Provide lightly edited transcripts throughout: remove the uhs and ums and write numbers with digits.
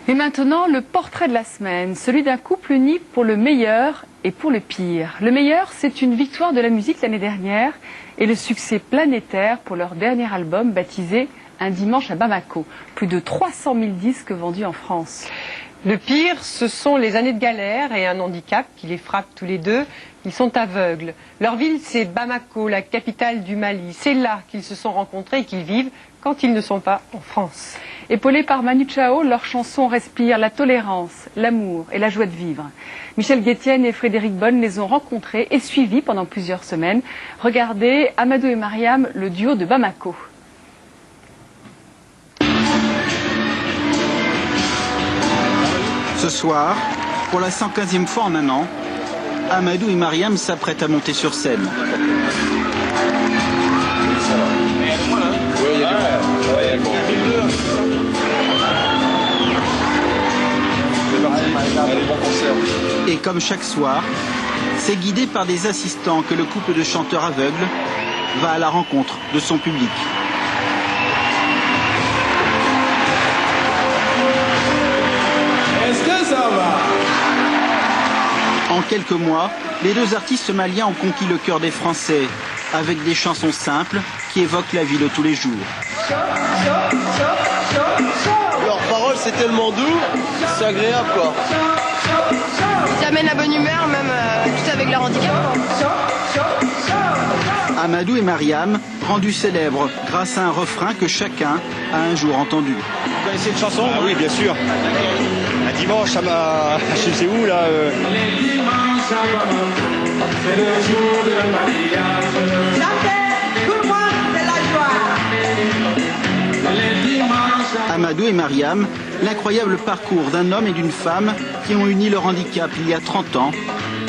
Et maintenant, le portrait de la semaine, celui d'un couple uni pour le meilleur et pour le pire. Le meilleur, c'est une victoire de la musique l'année dernière et le succès planétaire pour leur dernier album baptisé Un dimanche à Bamako. Plus de 300 000 disques vendus en France. Le pire, ce sont les années de galère et un handicap qui les frappe tous les deux. Ils sont aveugles. Leur ville, c'est Bamako, la capitale du Mali. C'est là qu'ils se sont rencontrés et qu'ils vivent quand ils ne sont pas en France. Épaulés par Manu Chao, leurs chansons respirent la tolérance, l'amour et la joie de vivre. Michel Guetienne et Frédéric Bonne les ont rencontrés et suivis pendant plusieurs semaines. Regardez Amadou et Mariam, le duo de Bamako. Ce soir, pour la 115e fois en un an, Amadou et Mariam s'apprêtent à monter sur scène. Et comme chaque soir, c'est guidé par des assistants que le couple de chanteurs aveugles va à la rencontre de son public. Est-ce que ça va? En quelques mois, les deux artistes maliens ont conquis le cœur des Français avec des chansons simples qui évoquent la vie de tous les jours. Leurs paroles, c'est tellement doux, c'est agréable quoi. Ça amène la bonne humeur, même tout avec leur handicap. Amadou et Mariam, rendus célèbres grâce à un refrain que chacun a un jour entendu. Vous connaissez une chanson? Ah oui, bien sûr. Un dimanche, ça m'a... Je sais où là Les dimanches à Bamako, c'est le jour de mariage. Tout le monde, c'est la joie. Les dimanches à Amadou et Mariam, l'incroyable parcours d'un homme et d'une femme qui ont uni leur handicap il y a 30 ans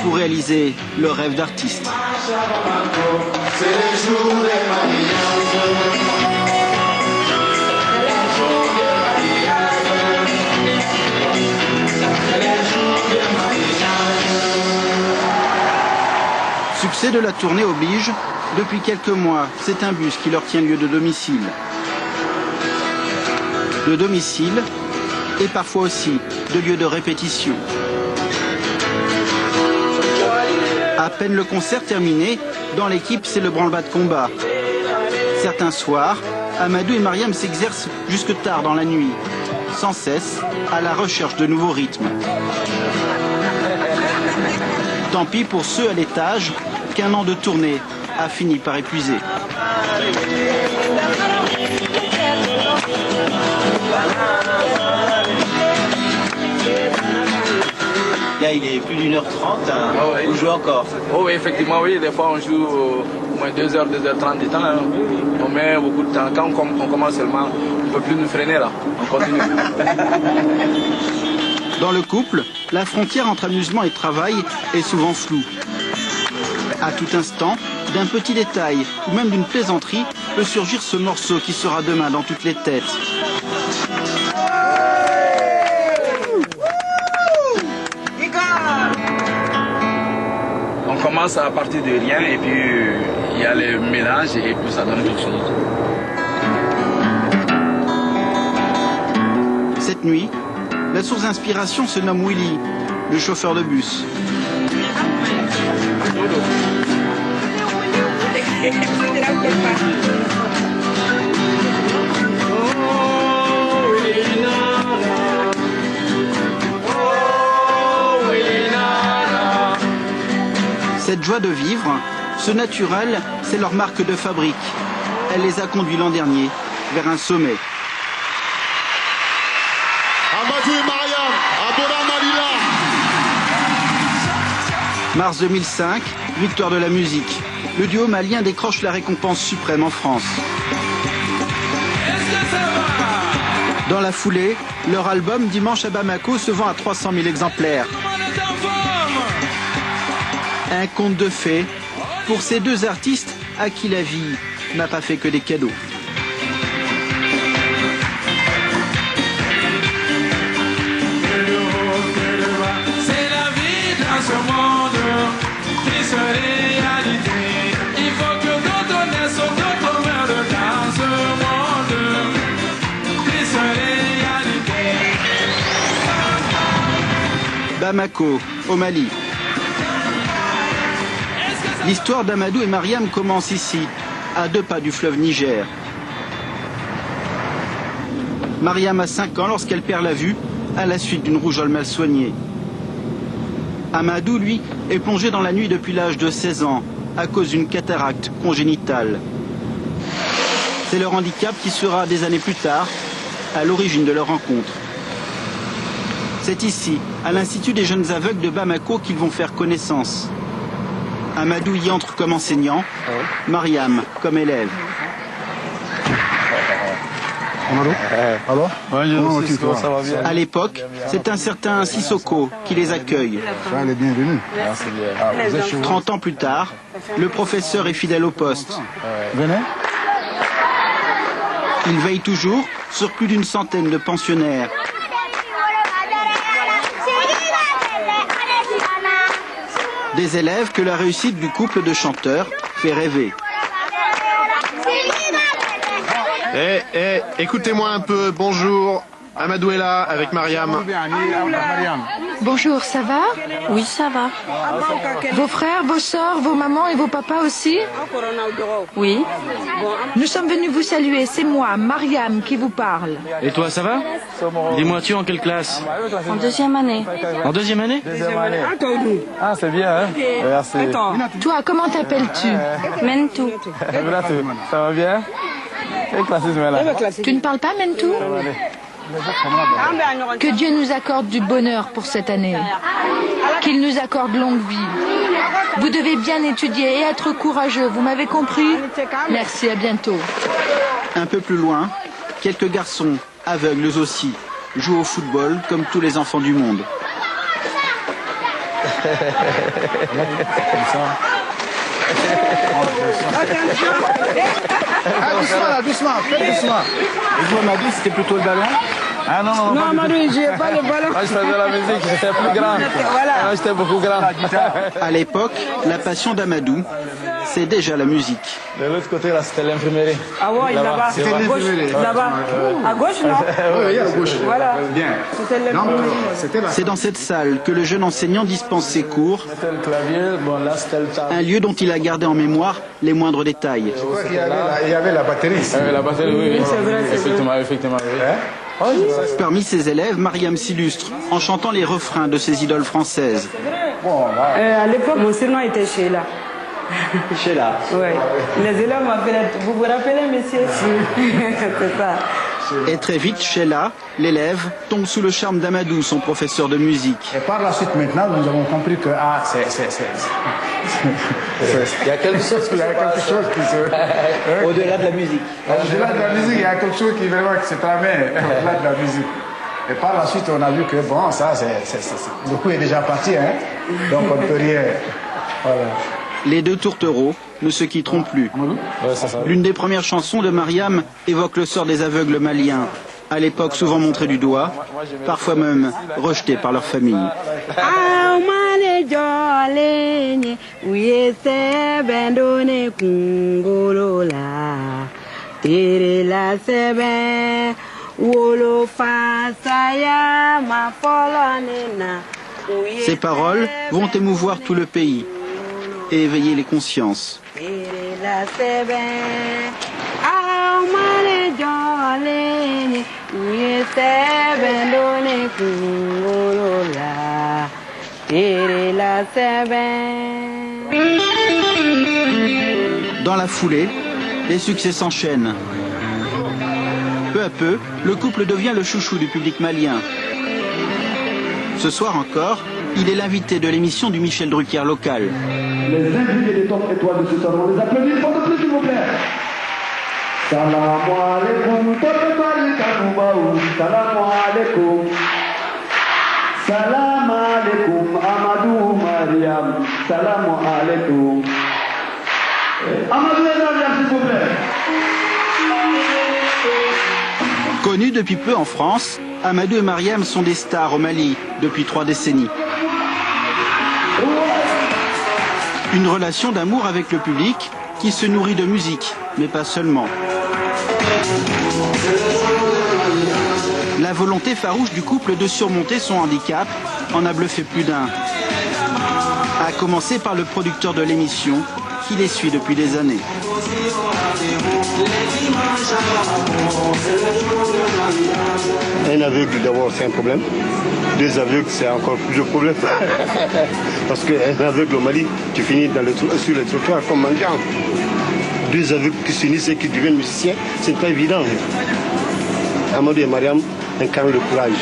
pour réaliser leur rêve d'artiste. Bamako, c'est le jour des mariages. Succès de la tournée oblige, depuis quelques mois, c'est un bus qui leur tient lieu de domicile. De domicile et parfois aussi de lieu de répétition. À peine le concert terminé, dans l'équipe, c'est le branle-bas de combat. Certains soirs, Amadou et Mariam s'exercent jusque tard dans la nuit, sans cesse à la recherche de nouveaux rythmes. Tant pis pour ceux à l'étage qu'un an de tournée a fini par épuiser. Là, il est plus d'1h30, hein. Oh, oui. Vous jouez encore? Oh oui, effectivement, oui. Des fois, on joue au moins 2h, 2h30 de temps. Hein. On met beaucoup de temps. Quand on commence seulement, on ne peut plus nous freiner là. On continue. Dans le couple, la frontière entre amusement et travail est souvent floue. À tout instant, d'un petit détail ou même d'une plaisanterie peut surgir ce morceau qui sera demain dans toutes les têtes. On commence à partir de rien et puis il y a les mélanges et puis ça donne quelque chose. Cette nuit, la source d'inspiration se nomme Willy, le chauffeur de bus. Cette joie de vivre, ce naturel, c'est leur marque de fabrique. Elle les a conduits l'an dernier vers un sommet. Amadou et Mariam, Abona Malila. Mars 2005, victoire de la musique. Le duo malien décroche la récompense suprême en France. Dans la foulée, leur album Dimanche à Bamako se vend à 300 000 exemplaires. Un conte de fées pour ces deux artistes à qui la vie n'a pas fait que des cadeaux. C'est la vie dans ce monde, triste réalité. Il faut que d'autres naissent, d'autres meurent dans ce monde, triste réalité. Bamako, au Mali. L'histoire d'Amadou et Mariam commence ici, à 2 pas du fleuve Niger. Mariam a 5 ans lorsqu'elle perd la vue à la suite d'une rougeole mal soignée. Amadou, lui, est plongé dans la nuit depuis l'âge de 16 ans à cause d'une cataracte congénitale. C'est leur handicap qui sera, des années plus tard, à l'origine de leur rencontre. C'est ici, à l'Institut des jeunes aveugles de Bamako, qu'ils vont faire connaissance. Amadou y entre comme enseignant, Mariam comme élève. À l'époque, c'est un certain Sissoko qui les accueille. 30 ans plus tard, le professeur est fidèle au poste. Il veille toujours sur plus d'une centaine de pensionnaires. Des élèves que la réussite du couple de chanteurs fait rêver. Écoutez-moi un peu, bonjour. Amadou est là avec Mariam. Bonjour, ça va? Oui, ça va. Vos frères, vos sœurs, vos mamans et vos papas aussi? Oui. Nous sommes venus vous saluer, c'est moi, Mariam, qui vous parle. Et toi, ça va? Dis-moi, tu es en quelle classe? En 2e année. En 2e année? Ah, c'est bien, hein? Merci. Toi, comment t'appelles-tu? Mentou. Ça va bien? Quelle classisme est là? Tu ne parles pas, Mentou? Que Dieu nous accorde du bonheur pour cette année. Qu'il nous accorde longue vie. Vous devez bien étudier et être courageux, vous m'avez compris? Merci, à bientôt. Un peu plus loin, quelques garçons, aveugles aussi, jouent au football comme tous les enfants du monde. Doucement, fais doucement. Et vous m'a dit c'était plutôt le ballon? Ah non, Amadou, il jouait pas le ballon. Moi, je faisais la musique, j'étais plus grand. Voilà. J'étais beaucoup grand. À l'époque, la passion d'Amadou, c'est déjà la musique. De l'autre côté, là, c'était l'imprimerie. Ah ouais, là-bas. C'était l'imprimerie. Là-bas. À gauche, non? Oui, à gauche. Voilà. Bien. C'était l'imprimerie. C'est dans cette salle que le jeune enseignant dispense ses cours. Un lieu dont il a gardé en mémoire les moindres détails. Je crois qu'il y avait la batterie. Il y avait la batterie, oui. C'est vrai, Effectivement, oui. Parmi ses élèves, Mariam s'illustre en chantant les refrains de ses idoles françaises. À l'époque, mon surnom était Sheila. Sheila. Oui. Les élèves m'appelaient. Vous vous rappelez, monsieur? C'est ça. Et très vite, Sheila, l'élève, tombe sous le charme d'Amadou, son professeur de musique. Et par la suite, maintenant, nous avons compris que il y a quelque chose qui se... Au-delà de la musique. Au-delà de la musique, il y a quelque chose qui vraiment se tramait au-delà de la musique. Et par la suite, on a vu que bon, ça, le coup est déjà parti, hein. Donc on ne peut rien. Voilà. Les deux tourtereaux ne se quitteront plus. L'une des premières chansons de Mariam évoque le sort des aveugles maliens, à l'époque souvent montrés du doigt, parfois même rejetés par leur famille. Ces paroles vont émouvoir tout le pays et éveiller les consciences. Dans la foulée, les succès s'enchaînent. Peu à peu, le couple devient le chouchou du public malien. Ce soir encore, il est l'invité de l'émission du Michel Drucker local. Les invités des top étoiles de ce salon, les applaudissements pour de plus, s'il vous plaît. Salam alaikum, salam alaikum. Salam alaikum, Amadou Mariam. Salam alaikum. Amadou et Mariam, s'il vous plaît. Connus depuis peu en France, Amadou et Mariam sont des stars au Mali depuis 3 décennies. Une relation d'amour avec le public qui se nourrit de musique, mais pas seulement. La volonté farouche du couple de surmonter son handicap en a bluffé plus d'un. À commencer par le producteur de l'émission, qui les suit depuis des années. Un aveugle, d'abord, c'est un problème. Deux aveugles, c'est encore plus de problème. Parce qu'un aveugle au Mali, tu finis sur le trottoir comme mendiant. Deux aveugles qui s'unissent et qui deviennent musiciens, c'est pas évident. Amadou et Mariam incarnent le courage.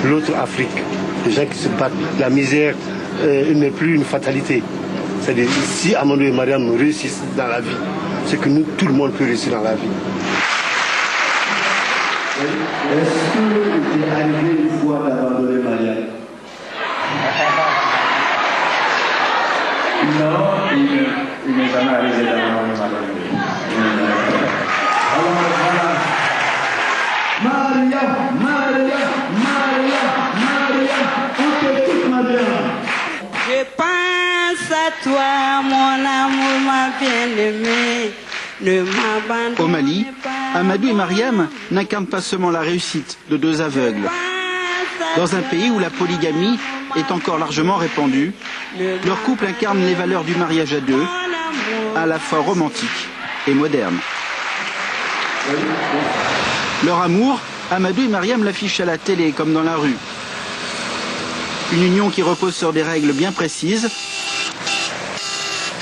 L'autre Afrique, les gens qui se battent, la misère n'est plus une fatalité. C'est-à-dire, si Amadou et Mariam réussissent dans la vie, c'est que nous, tout le monde peut réussir dans la vie. Est-ce que tu es arrivé une fois d'abandonner Mariam? Non, il n'est jamais arrivé d'abandonner Mariam. Alors voilà. Mariam, on t'écoute, Mariam. Je pense à toi, mon amour, ma bien-aimée. Au Mali, Amadou et Mariam n'incarnent pas seulement la réussite de deux aveugles. Dans un pays où la polygamie est encore largement répandue, leur couple incarne les valeurs du mariage à deux, à la fois romantique et moderne. Leur amour, Amadou et Mariam l'affichent à la télé comme dans la rue. Une union qui repose sur des règles bien précises,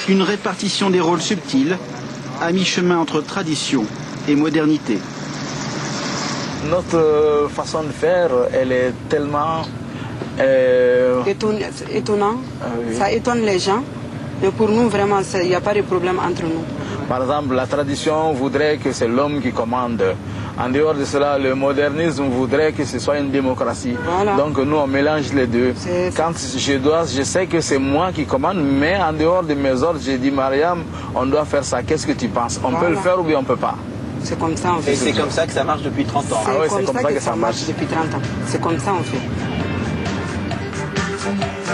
une répartition des rôles subtile, à mi-chemin entre tradition et modernité. Notre façon de faire, elle est tellement... étonnant. Oui. Ça étonne les gens, mais pour nous, vraiment, il n'y a pas de problème entre nous. Par exemple, la tradition voudrait que c'est l'homme qui commande. En dehors de cela, le modernisme voudrait que ce soit une démocratie. Voilà. Donc nous, on mélange les deux. Quand je sais que c'est moi qui commande, mais en dehors de mes ordres, j'ai dit, Mariam, on doit faire ça. Qu'est-ce que tu penses? On peut le faire ou bien on ne peut pas? C'est comme ça, on fait. Et c'est comme ça que ça marche depuis 30 ans. Ah oui, c'est comme ça que ça marche depuis 30 ans. C'est comme ça, on fait.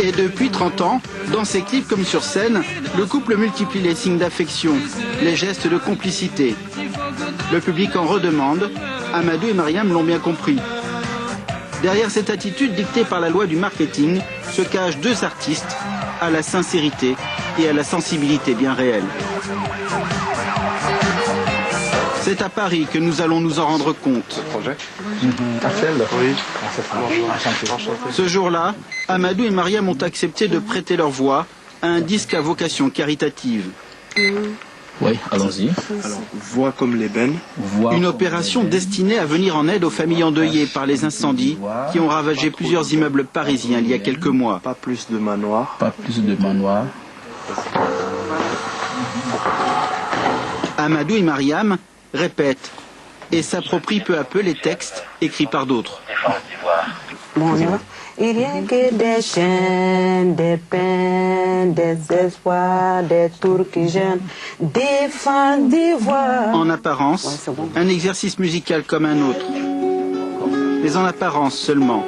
Et depuis 30 ans, dans ses clips comme sur scène, le couple multiplie les signes d'affection, les gestes de complicité. Le public en redemande, Amadou et Mariam l'ont bien compris. Derrière cette attitude dictée par la loi du marketing se cachent deux artistes à la sincérité et à la sensibilité bien réelle. C'est à Paris que nous allons nous en rendre compte. Ce jour-là, Amadou et Mariam ont accepté de prêter leur voix à un disque à vocation caritative. Oui, allons-y. Alors, voix comme l'ébène. Une opération destinée à venir en aide aux familles endeuillées par les incendies qui ont ravagé plusieurs immeubles parisiens il y a quelques mois. Pas plus de manoirs. Pas plus de manoirs. Amadou et Mariam répètent et s'approprient peu à peu les textes écrits par d'autres. Bon, on y va. Il n'y a que des chaînes, des peines, des espoirs, des tours qui gênent, des fins d'ivoire. En apparence, un exercice musical comme un autre. Mais en apparence seulement.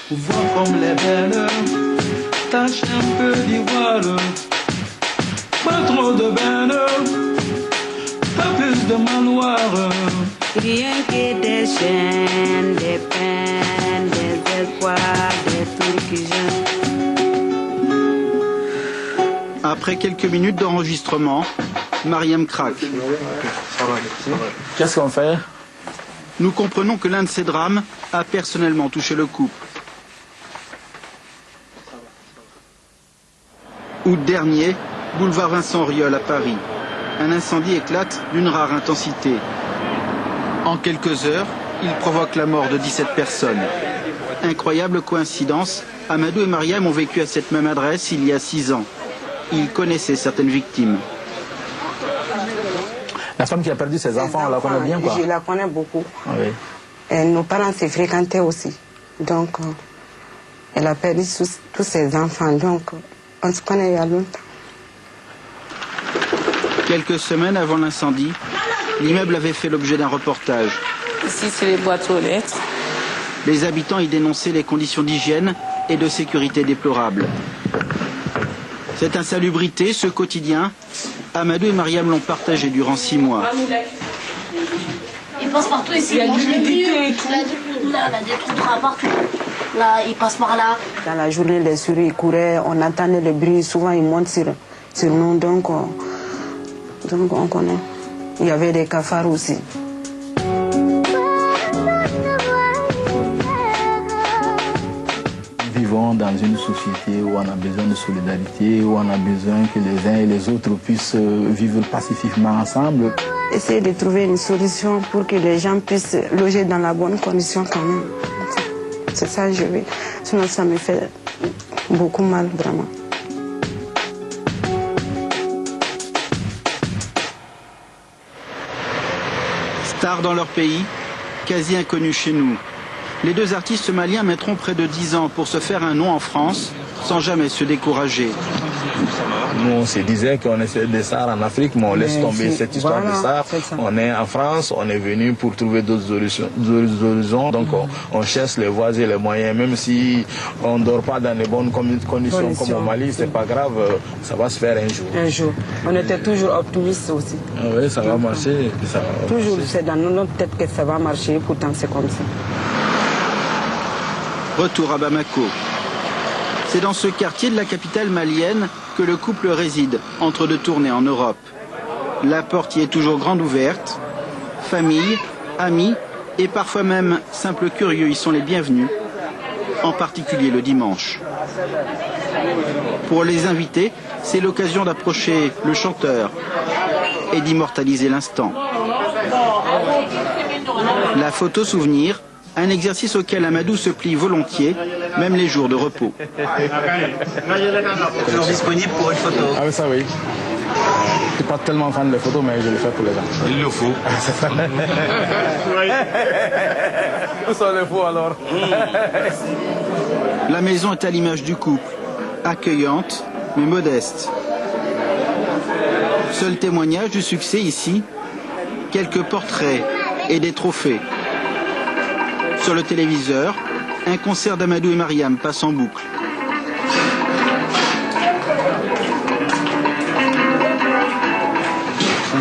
Vois comme les belles, tâche un peu d'ivoire, pas trop de belles. De manoir. Rien que des chaînes, des peines, des espoirs, des tours qui gênent. Après quelques minutes d'enregistrement, Mariam craque. Qu'est-ce qu'on fait? Nous comprenons que l'un de ces drames a personnellement touché le couple. Août dernier, boulevard Vincent Auriol à Paris. Un incendie éclate d'une rare intensité. En quelques heures, il provoque la mort de 17 personnes. Incroyable coïncidence, Amadou et Mariam ont vécu à cette même adresse il y a 6 ans. Ils connaissaient certaines victimes. La femme qui a perdu ses enfants, on la connaît bien, quoi? Je la connais beaucoup. Ah oui. Et nos parents se fréquentaient aussi. Donc, elle a perdu tous ses enfants. Donc, on se connaît il y a longtemps. Quelques semaines avant l'incendie, l'immeuble avait fait l'objet d'un reportage. Ici, c'est les boîtes aux lettres. Les habitants y dénonçaient les conditions d'hygiène et de sécurité déplorables. Cette insalubrité, ce quotidien, Amadou et Mariam l'ont partagé durant 6 mois. Il passe partout ici, il mange les murs, là, il a des trous partout. Là, il passe par là. Dans la journée, les souris couraient, on entendait le bruit, souvent ils montent sur nous, donc on connaît. Il y avait des cafards aussi. Nous vivons dans une société où on a besoin de solidarité, où on a besoin que les uns et les autres puissent vivre pacifiquement ensemble. Essayer de trouver une solution pour que les gens puissent loger dans la bonne condition quand même. C'est ça que je veux. Sinon, ça me fait beaucoup mal, vraiment. Stars dans leur pays, quasi inconnus chez nous. Les deux artistes maliens mettront près de 10 ans pour se faire un nom en France, sans jamais se décourager. Nous, on se disait qu'on essaie des stars en Afrique, mais on laisse tomber cette histoire de stars. On est en France, on est venu pour trouver d'autres horizons. Donc, on cherche les voies et les moyens. Même si on ne dort pas dans les bonnes conditions comme au Mali, c'est pas grave, ça va se faire un jour. Un jour. On était toujours optimistes aussi. Oui, ça va marcher. Ça va toujours, c'est dans notre tête que ça va marcher, pourtant c'est comme ça. Retour à Bamako. C'est dans ce quartier de la capitale malienne que le couple réside, entre deux tournées en Europe. La porte y est toujours grande ouverte. Famille, amis et parfois même simples curieux y sont les bienvenus, en particulier le dimanche. Pour les invités, c'est l'occasion d'approcher le chanteur et d'immortaliser l'instant. La photo souvenir, un exercice auquel Amadou se plie volontiers, même les jours de repos. Toujours disponible pour une photo. Ah oui, ça oui. Je ne suis pas tellement fan des photos, mais je le fais pour les gens. Il le faut. C'est ça. Où sont les faux alors? La maison est à l'image du couple, accueillante mais modeste. Seul témoignage du succès ici, quelques portraits et des trophées. Sur le téléviseur, un concert d'Amadou et Mariam passe en boucle.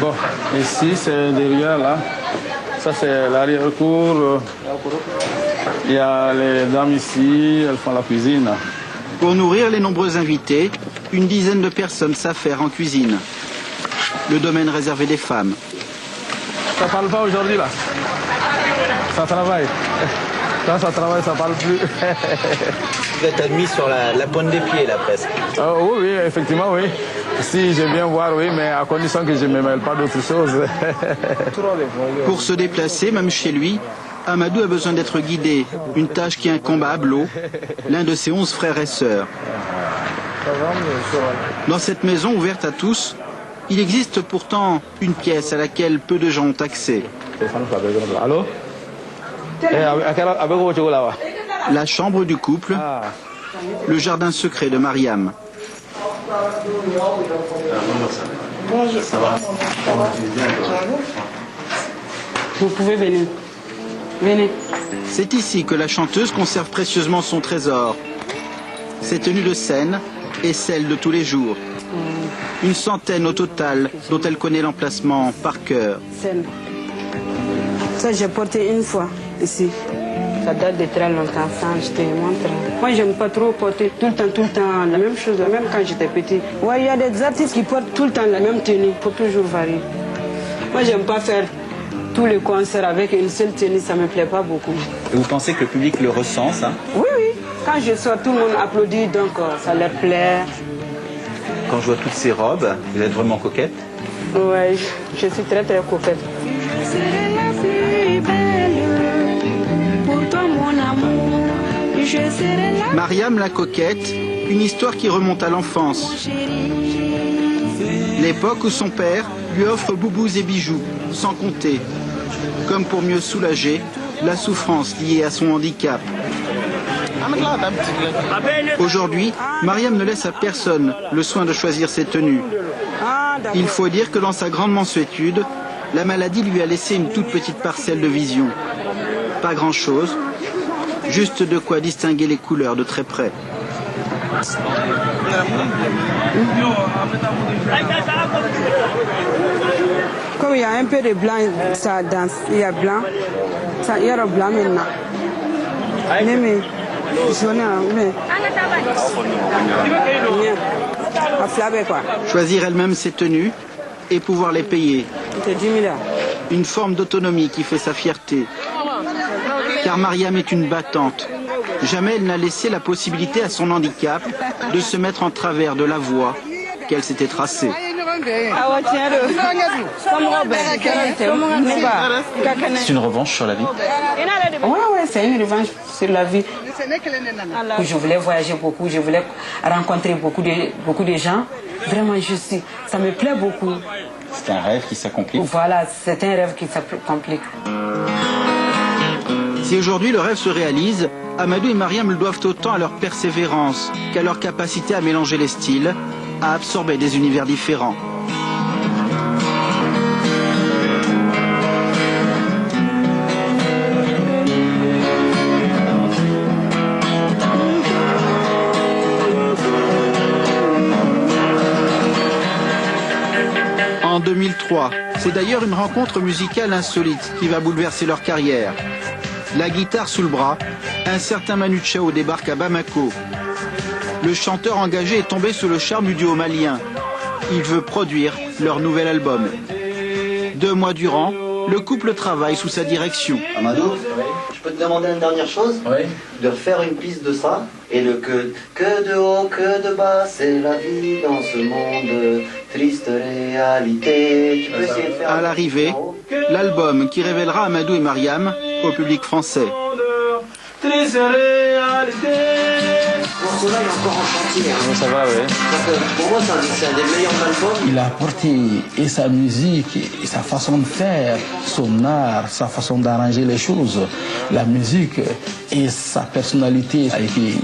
Bon, ici c'est derrière là. Ça c'est l'arrière-cour. Il y a les dames ici, elles font la cuisine. Pour nourrir les nombreux invités, une dizaine de personnes s'affairent en cuisine. Le domaine réservé des femmes. Ça parle pas aujourd'hui là. Ça travaille. Quand ça travaille, ça parle plus. Vous êtes admis sur la pointe des pieds là presque. Oui, effectivement, oui. Si j'aime bien voir, oui, mais à condition que je ne me mêle pas d'autres choses. Pour se déplacer, même chez lui, Amadou a besoin d'être guidé, une tâche qui incombe à Ablo, l'un de ses 11 frères et sœurs. Dans cette maison ouverte à tous, il existe pourtant une pièce à laquelle peu de gens ont accès. Allô? La chambre du couple, le jardin secret de Mariam. Bonjour. Ça va? Vous pouvez venir. Venez. C'est ici que la chanteuse conserve précieusement son trésor. Ses tenues de scène et celles de tous les jours. Une centaine au total dont elle connaît l'emplacement par cœur. Ça, j'ai porté une fois ici. Ça date de très longtemps, ça, je te montre. Moi, j'aime pas trop porter tout le temps la même chose, même quand j'étais petit. Ouais, il y a des artistes qui portent tout le temps la même tenue, pour toujours varier. Moi, j'aime pas faire tous les concerts avec une seule tenue, ça me plaît pas beaucoup. Et vous pensez que le public le ressent, ça? Oui, oui. Quand je sors, tout le monde applaudit, donc ça leur plaît. Quand je vois toutes ces robes, vous êtes vraiment coquette? Oui, je suis très très coquette. Mariam la coquette, une histoire qui remonte à l'enfance. L'époque où son père lui offre boubous et bijoux, sans compter, comme pour mieux soulager la souffrance liée à son handicap. Aujourd'hui, Mariam ne laisse à personne le soin de choisir ses tenues. Il faut dire que dans sa grande mansuétude, la maladie lui a laissé une toute petite parcelle de vision. Pas grand-chose, juste de quoi distinguer les couleurs de très près. Comme il y a un peu de blanc, ça danse. Il y a blanc. Ça, il y a le blanc maintenant. Mais jaune, mais... Choisir elle-même ses tenues et pouvoir les payer. Une forme d'autonomie qui fait sa fierté. Car Mariam est une battante. Jamais elle n'a laissé la possibilité à son handicap de se mettre en travers de la voie qu'elle s'était tracée. C'est une revanche sur la vie. Oui, c'est une revanche sur la vie. Je voulais voyager beaucoup, je voulais rencontrer beaucoup de gens. Vraiment, ça me plaît beaucoup. C'est un rêve qui s'accomplit. Voilà, c'est un rêve qui s'accomplit. Si aujourd'hui le rêve se réalise, Amadou et Mariam le doivent autant à leur persévérance qu'à leur capacité à mélanger les styles, à absorber des univers différents. En 2003, c'est d'ailleurs une rencontre musicale insolite qui va bouleverser leur carrière. La guitare sous le bras, un certain Manu Chao débarque à Bamako. Le chanteur engagé est tombé sous le charme du duo malien. Il veut produire leur nouvel album. 2 mois durant, le couple travaille sous sa direction. Amadou, je peux te demander une dernière chose? Oui. De faire une piste de ça et le que de haut, que de bas, c'est la vie dans ce monde, triste réalité. Tu peux essayer de faire. À l'arrivée, l'album qui révélera Amadou et Mariam au public français. Triste réalité. Pour cela, il est encore en chantier. Hein. Ça va, oui. Pour moi, c'est un des meilleurs albums. Il a apporté et sa musique, et sa façon de faire, son art, sa façon d'arranger les choses, la musique et sa personnalité a été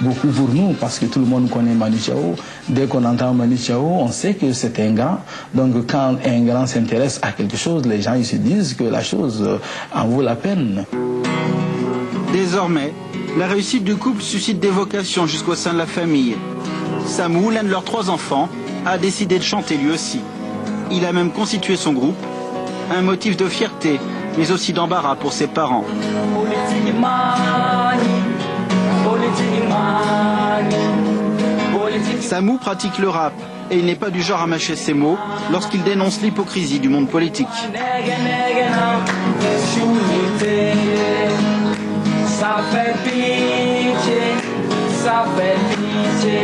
beaucoup pour nous parce que tout le monde connaît Manu Chao. Dès qu'on entend Manu Chao, on sait que c'est un grand. Donc quand un grand s'intéresse à quelque chose, les gens ils se disent que la chose en vaut la peine. Désormais, la réussite du couple suscite des vocations jusqu'au sein de la famille. Samou, l'un de leurs 3 enfants, a décidé de chanter lui aussi. Il a même constitué son groupe, un motif de fierté, mais aussi d'embarras pour ses parents. Samou pratique le rap et il n'est pas du genre à mâcher ses mots lorsqu'il dénonce l'hypocrisie du monde politique. Ça fait pitié, ça fait pitié.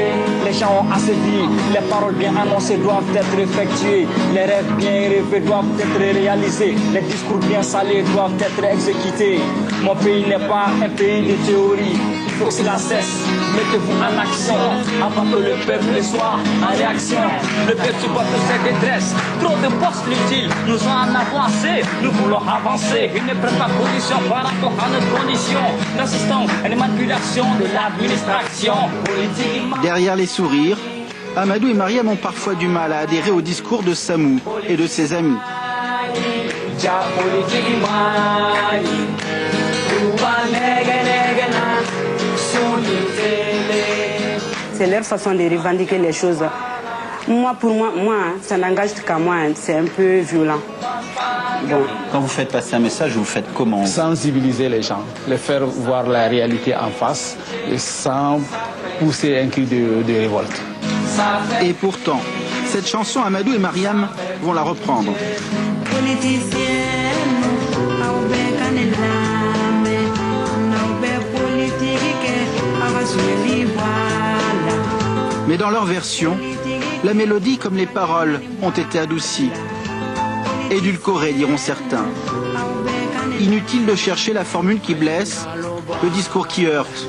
Les gens ont assez dit, les paroles bien annoncées doivent être effectuées. Les rêves bien rêvés doivent être réalisés. Les discours bien salés doivent être exécutés. Mon pays n'est pas un pays de théorie. Il faut que cela cesse. Mettez-vous en action avant que le peuple soit en réaction. Le peuple supporte ses détresses. Trop de postes inutiles, nous en avons assez. Nous voulons avancer. Ils ne prennent pas position par rapport à notre condition. Nous assistons à une manipulation de l'administration politique. Derrière les sourires, Amadou et Mariam ont parfois du mal à adhérer au discours de Samou et de ses amis. C'est leur façon de revendiquer les choses. Pour moi, ça n'engage qu'à moi, c'est un peu violent. Bon. Quand vous faites passer un message, vous faites comment? Sensibiliser les gens, les faire voir la réalité en face, et sans pousser un cri de révolte. Et pourtant, cette chanson, Amadou et Mariam vont la reprendre. Mais dans leur version, la mélodie comme les paroles ont été adoucies. Édulcorées, diront certains. Inutile de chercher la formule qui blesse, le discours qui heurte.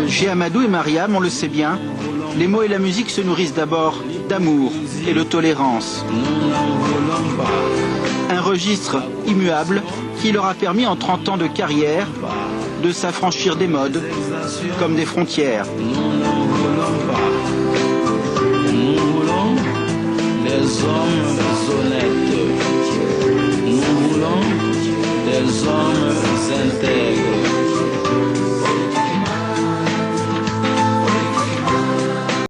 Chez Amadou et Mariam, on le sait bien, les mots et la musique se nourrissent d'abord d'amour et de tolérance. Un registre immuable qui leur a permis en 30 ans de carrière de s'affranchir des modes comme des frontières.